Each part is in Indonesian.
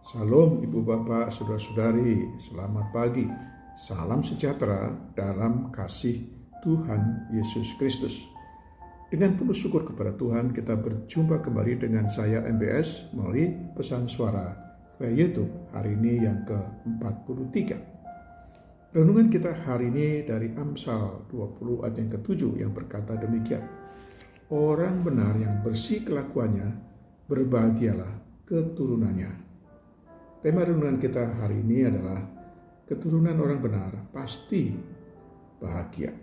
Salam Ibu Bapak, Saudara-saudari, selamat pagi. Salam sejahtera dalam kasih Tuhan Yesus Kristus. Dengan penuh syukur kepada Tuhan, kita berjumpa kembali dengan saya MBS melalui pesan suara via YouTube hari ini yang ke-43. Renungan kita hari ini dari Amsal 20 ayat yang ke-7 yang berkata demikian. Orang benar yang bersih kelakuannya, berbahagialah keturunannya. Tema renungan kita hari ini adalah keturunan orang benar pasti bahagia.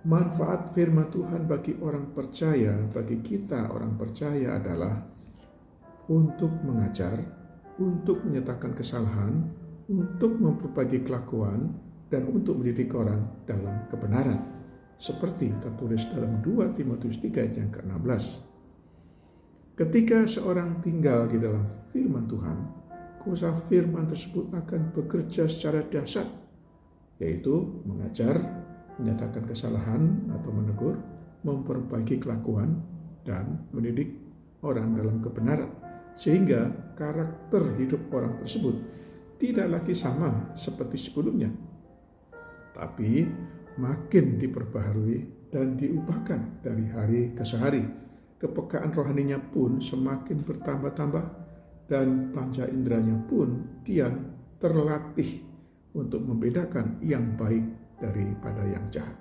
Manfaat firman Tuhan bagi orang percaya, bagi kita orang percaya adalah untuk mengajar, untuk menyatakan kesalahan, untuk memperbaiki kelakuan, dan untuk mendidik orang dalam kebenaran. Seperti tertulis dalam 2 Timotius 3 ayat yang ke-16. Ketika seorang tinggal di dalam firman Tuhan, kuasa firman tersebut akan bekerja secara dahsyat, yaitu mengajar, menyatakan kesalahan atau menegur, memperbaiki kelakuan, dan mendidik orang dalam kebenaran, sehingga karakter hidup orang tersebut tidak lagi sama seperti sebelumnya, tapi makin diperbaharui dan diubahkan dari hari ke hari. Kepekaan rohaninya pun semakin bertambah-tambah dan panca inderanya pun kian terlatih untuk membedakan yang baik daripada yang jahat.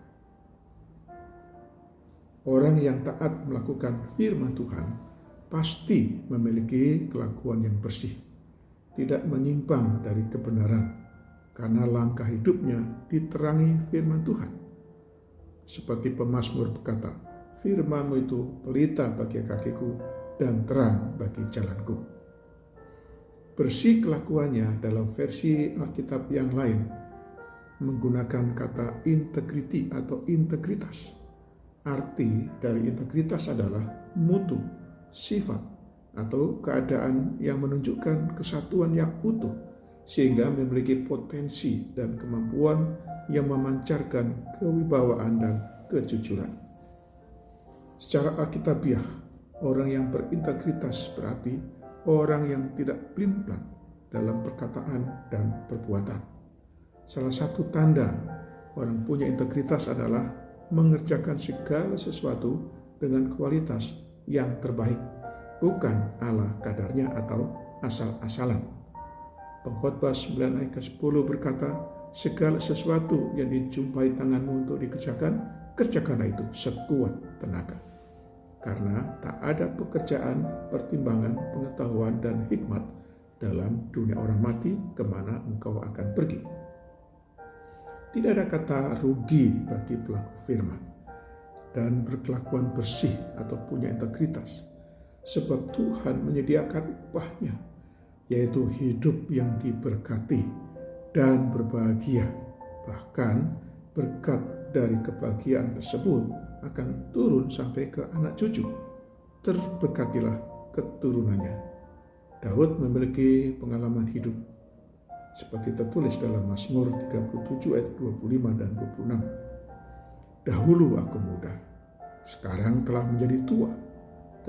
Orang yang taat melakukan firman Tuhan pasti memiliki kelakuan yang bersih, tidak menyimpang dari kebenaran, karena langkah hidupnya diterangi firman Tuhan. Seperti pemazmur berkata, firman-Mu itu pelita bagi kakiku dan terang bagi jalanku. Bersih kelakuannya dalam versi Alkitab yang lain menggunakan kata integriti atau integritas. Arti dari integritas adalah mutu, sifat, atau keadaan yang menunjukkan kesatuan yang utuh sehingga memiliki potensi dan kemampuan yang memancarkan kewibawaan dan kejujuran. Secara alkitabiah, orang yang berintegritas berarti orang yang tidak pelin-pelan dalam perkataan dan perbuatan. Salah satu tanda orang punya integritas adalah mengerjakan segala sesuatu dengan kualitas yang terbaik, bukan ala kadarnya atau asal-asalan. Pengkhotbah 9 ayat ke-10 berkata, segala sesuatu yang dijumpai tanganmu untuk dikerjakan, kerjakanlah itu sekuat tenaga. Karena tak ada pekerjaan, pertimbangan, pengetahuan, dan hikmat dalam dunia orang mati kemana engkau akan pergi. Tidak ada kata rugi bagi pelaku firman dan berkelakuan bersih atau punya integritas, sebab Tuhan menyediakan upahnya, yaitu hidup yang diberkati dan berbahagia. Bahkan berkat dari kebahagiaan tersebut akan turun sampai ke anak cucu. Terberkatilah keturunannya. Daud memiliki pengalaman hidup seperti tertulis dalam Mazmur 37 ayat 25 dan 26. Dahulu aku muda, sekarang telah menjadi tua,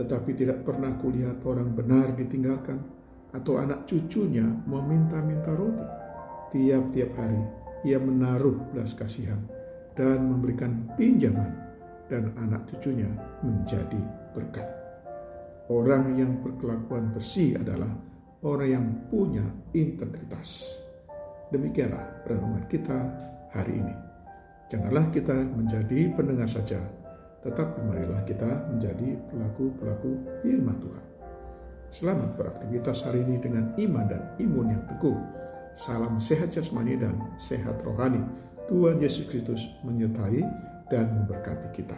tetapi tidak pernah kulihat orang benar ditinggalkan atau anak cucunya meminta-minta roti. Tiap-tiap hari ia menaruh belas kasihan dan memberikan pinjaman, dan anak cucunya menjadi berkat. Orang yang berkelakuan bersih adalah orang yang punya integritas. Demikianlah renungan kita hari ini. Janganlah kita menjadi pendengar saja, tetapi marilah kita menjadi pelaku-pelaku firman Tuhan. Selamat beraktivitas hari ini dengan iman dan imun yang teguh. Salam sehat jasmani dan sehat rohani. Tuhan Yesus Kristus menyertai dan memberkati kita.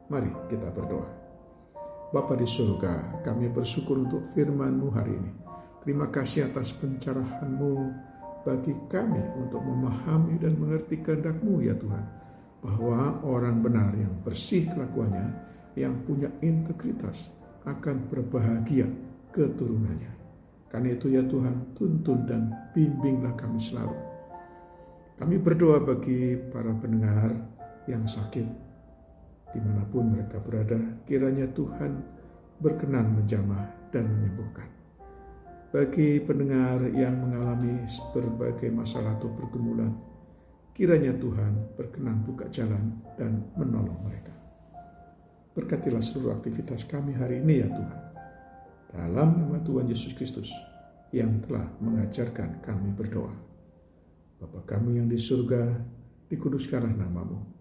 Mari kita berdoa. Bapa di surga, kami bersyukur untuk firman-Mu hari ini. Terima kasih atas pencerahan-Mu bagi kami untuk memahami dan mengerti kehendak-Mu ya Tuhan. Bahwa orang benar yang bersih kelakuannya, yang punya integritas, akan berbahagia keturunannya. Karena itu ya Tuhan, tuntun dan bimbinglah kami selalu. Kami berdoa bagi para pendengar yang sakit, dimanapun mereka berada, kiranya Tuhan berkenan menjamah dan menyembuhkan. Bagi pendengar yang mengalami berbagai masalah atau pergumulan, kiranya Tuhan berkenan buka jalan dan menolong mereka. Berkatilah seluruh aktivitas kami hari ini ya Tuhan. Dalam nama Tuhan Yesus Kristus yang telah mengajarkan kami berdoa. Bapa kami yang di surga, dikuduskanlah namamu.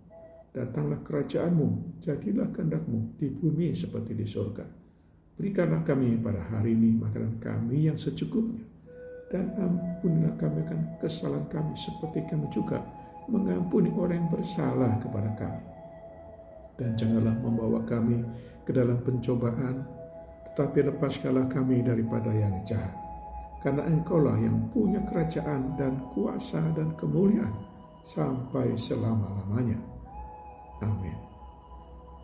Datanglah kerajaan-Mu, jadilah kehendak-Mu di bumi seperti di surga. Berikanlah kami pada hari ini makanan kami yang secukupnya. Dan ampunilah kami akan kesalahan kami seperti kami juga mengampuni orang yang bersalah kepada kami. Dan janganlah membawa kami ke dalam pencobaan, tetapi lepaskanlah kami daripada yang jahat. Karena Engkaulah yang punya kerajaan dan kuasa dan kemuliaan sampai selama-lamanya. Amin.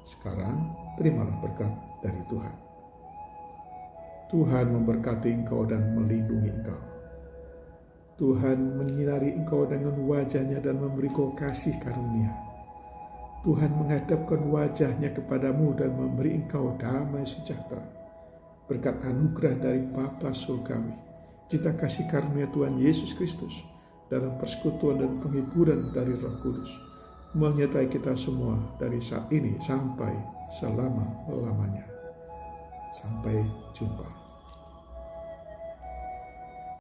Sekarang terimalah berkat dari Tuhan. Tuhan memberkati engkau dan melindungi engkau. Tuhan menyinari engkau dengan wajah-Nya dan memberi kau kasih karunia. Tuhan menghadapkan wajah-Nya kepadamu dan memberi engkau damai sejahtera. Berkat anugerah dari Bapa Surgawi, cita kasih karunia Tuhan Yesus Kristus dalam persekutuan dan penghiburan dari Roh Kudus menyertai kita semua dari saat ini sampai selama-lamanya. Sampai jumpa.